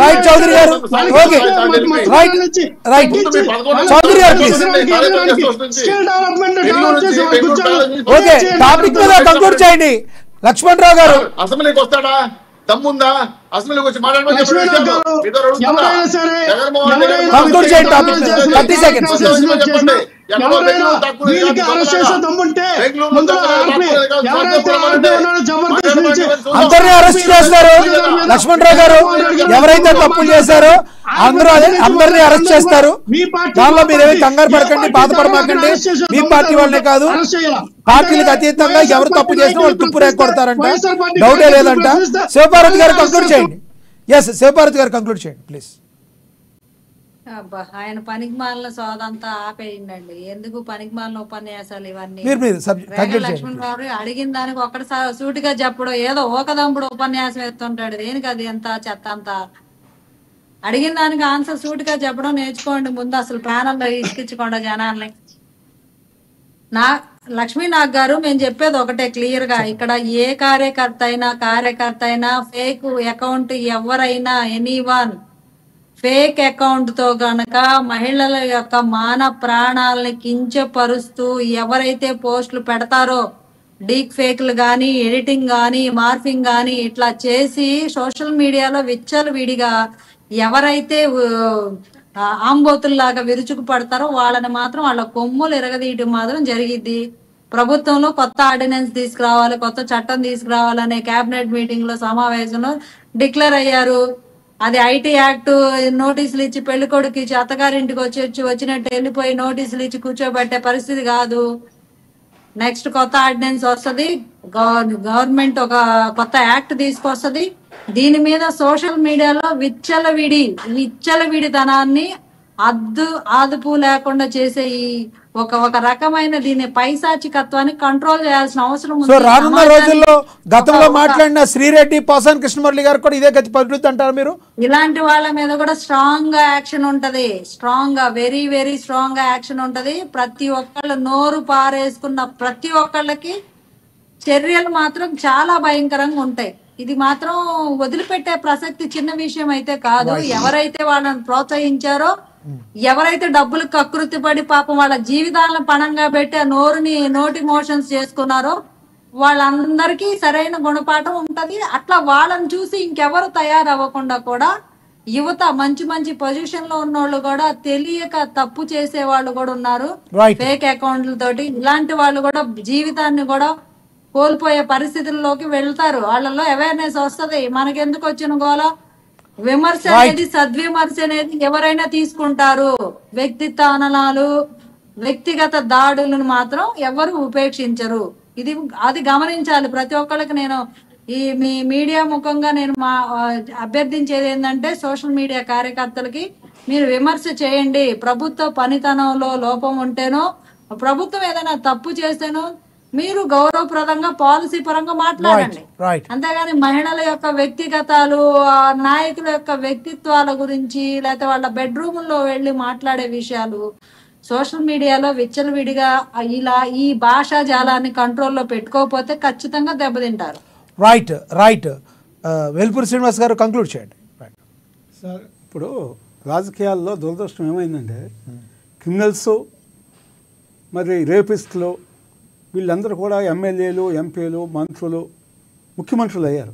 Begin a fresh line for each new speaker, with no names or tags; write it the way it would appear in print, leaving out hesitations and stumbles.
Right Chowdary గారు, okay right right Chowdary గారు please. Okay topic మీద కంక్లూడ్ చేయండి. లక్ష్మణరావు గారు
అసెంబ్లీకి వస్తాడా? దమ్ముందా అసెంబ్లీకి వచ్చి మాట్లాడమని
కంక్లూడ్ చేయండి టాపిక్ 30 సెకండ్స్. అందరినీ అరెస్ట్ చేస్తారు లక్ష్మణరావు గారు. ఎవరైతే తప్పులు చేశారో అందరినీ అరెస్ట్ చేస్తారు. దానిలో మీరేమీ కంగారు పడకండి, బాధపడమాకండి. మీ పార్టీ వాళ్ళనే కాదు, పార్టీలకు అతీతంగా ఎవరు తప్పు చేసినా వాళ్ళు తుప్పు రేకొడతారంట, డౌటే లేదంట. శివపార్వతి గారు కంక్లూడ్ చేయండి. ఎస్ శివపార్వతి గారు కంక్లూడ్ చేయండి ప్లీజ్.
ఆయన పనికి మాలిన సోదంతా ఆపేయండి. ఎందుకు పనికి మాలిన ఉపన్యాసాలు ఇవన్నీ? లక్ష్మణరావు అడిగిన దానికి ఒక్కటి సూటిగా చెప్పడం, ఏదో ఓకదంపుడు ఉపన్యాసం ఎత్తుంటాడు. దేనికి అది ఎంత చెత్త అంతా? అడిగిన దానికి ఆన్సర్ సూటిగా చెప్పడం నేర్చుకోండి ముందు. అసలు ప్యానల్లో ఇసుకించకుండా జనాల్ని. లక్ష్మీనాగ్ గారు, మేము చెప్పేది ఒకటే క్లియర్ గా, ఇక్కడ ఏ కార్యకర్త అయినా ఫేక్ అకౌంట్ ఎవరైనా ఎనీవన్ ఫేక్ అకౌంట్ తో గనక మహిళల యొక్క మాన ప్రాణాలని కించపరుస్తూ ఎవరైతే పోస్టులు పెడతారో, డీప్ ఫేక్లు గానీ, ఎడిటింగ్ గానీ, మార్ఫింగ్ గానీ ఇట్లా చేసి సోషల్ మీడియాలో విచ్చలవిడిగా ఎవరైతే ఆంబోతుల్లాగా విరుచుకు పడతారో వాళ్ళని మాత్రం వాళ్ళ కొమ్ములు ఎరగదీయటం మాత్రం జరిగిద్ది. ప్రభుత్వంలో కొత్త ఆర్డినెన్స్ తీసుకురావాలి, కొత్త చట్టం తీసుకురావాలనే కేబినెట్ మీటింగ్ లో సమావేశంలో డిక్లేర్ అయ్యారు. అది ఐటీ యాక్ట్ నోటీసులు ఇచ్చి పెళ్లి కొడుకు ఇచ్చి అత్తగారింటికి వచ్చినట్టు వెళ్ళిపోయి నోటీసులు ఇచ్చి కూర్చోబెట్టే పరిస్థితి కాదు. నెక్స్ట్ కొత్త ఆర్డినెన్స్ వస్తుంది, గవర్నమెంట్ ఒక కొత్త యాక్ట్ తీసుకొస్తుంది. దీని మీద సోషల్ మీడియాలో విచ్చలవిడితనాన్ని ఆదుపు లేకుండా చేసే ఈ ఒక రకమైన దీని పైశాచికత్వాన్ని కంట్రోల్ చేయాల్సిన అవసరం ఉంది.
సో రానున్న రోజుల్లో గతంలో మాట్లాడిన శ్రీరెడ్డి, పోసాని కృష్ణమురళి గారు కూడా ఇదే గతి పడుతుంది అంటారు మీరు?
ఇలాంటి వాళ్ళ మీద కూడా స్ట్రాంగ్ గా యాక్షన్ ఉంటది. స్ట్రాంగ్ గా, వెరీ వెరీ స్ట్రాంగ్ గా యాక్షన్ ఉంటది. ప్రతి ఒక్కళ్ళు నోరు పారేసుకున్న ప్రతి ఒక్కళ్ళకి చర్యలు మాత్రం చాలా భయంకరంగా ఉంటాయి. ఇది మాత్రం వదిలిపెట్టే ప్రసక్తి చిన్న విషయం అయితే కాదు. ఎవరైతే వాళ్ళని ప్రోత్సహించారో, ఎవరైతే డబ్బులు కకృతి పడి పాపం వాళ్ళ జీవితాలను పణంగా పెట్టి ఆ నోటి మోషన్స్ చేసుకున్నారో వాళ్ళందరికీ సరైన గుణపాఠం ఉంటది. అట్లా వాళ్ళని చూసి ఇంకెవరు తయారవ్వకుండా కూడా యువత, మంచి మంచి పొజిషన్ లో ఉన్నోళ్ళు కూడా తెలియక తప్పు చేసే వాళ్ళు కూడా ఉన్నారు ఫేక్ అకౌంట్లతోటి. ఇలాంటి వాళ్ళు కూడా జీవితాన్ని కూడా కోల్పోయే పరిస్థితుల్లోకి వెళ్తారు. వాళ్ళలో అవేర్నెస్ వస్తుంది. మనకెందుకు వచ్చిన గోల? విమర్శ అనేది, సద్విమర్శ అనేది ఎవరైనా తీసుకుంటారు. వ్యక్తిత్వ హననాలు, వ్యక్తిగత దాడులను మాత్రం ఎవరు ఉపేక్షించరు. అది గమనించాలి ప్రతి ఒక్కరికి. నేను మీ మీడియా ముఖంగా నేను అభ్యర్థించేది ఏంటంటే, సోషల్ మీడియా కార్యకర్తలకి మీరు విమర్శ చేయండి. ప్రభుత్వ పనితనంలో లోపం ఉంటేనో, ప్రభుత్వం ఏదైనా తప్పు చేస్తేనో మీరు గౌరవప్రదంగా పాలసీ పరంగా మాట్లాడండి. అంతేగాని మహిళల యొక్క వ్యక్తిగతాలు, నాయకుల యొక్క వ్యక్తిత్వాల గురించి, లేకపోతే వాళ్ళ బెడ్రూమ్లో వెళ్ళి మాట్లాడే విషయాలు సోషల్ మీడియాలో విచ్చలవిడిగా ఇలా ఈ భాషా జాలాన్ని కంట్రోల్లో పెట్టుకోకపోతే ఖచ్చితంగా దెబ్బతింటారు.
రైట్ వెల్పూరి శ్రీనివాస్ గారు కంక్లూడ్ చేయండి.
సార్, ఇప్పుడు రాజకీయాల్లో దురదృష్టం ఏమైందంటే, క్రిమినల్స్ మరి రేపిస్టులు వీళ్ళందరూ కూడా ఎమ్మెల్యేలు, ఎంపీలు, మంత్రులు, ముఖ్యమంత్రులు అయ్యారు.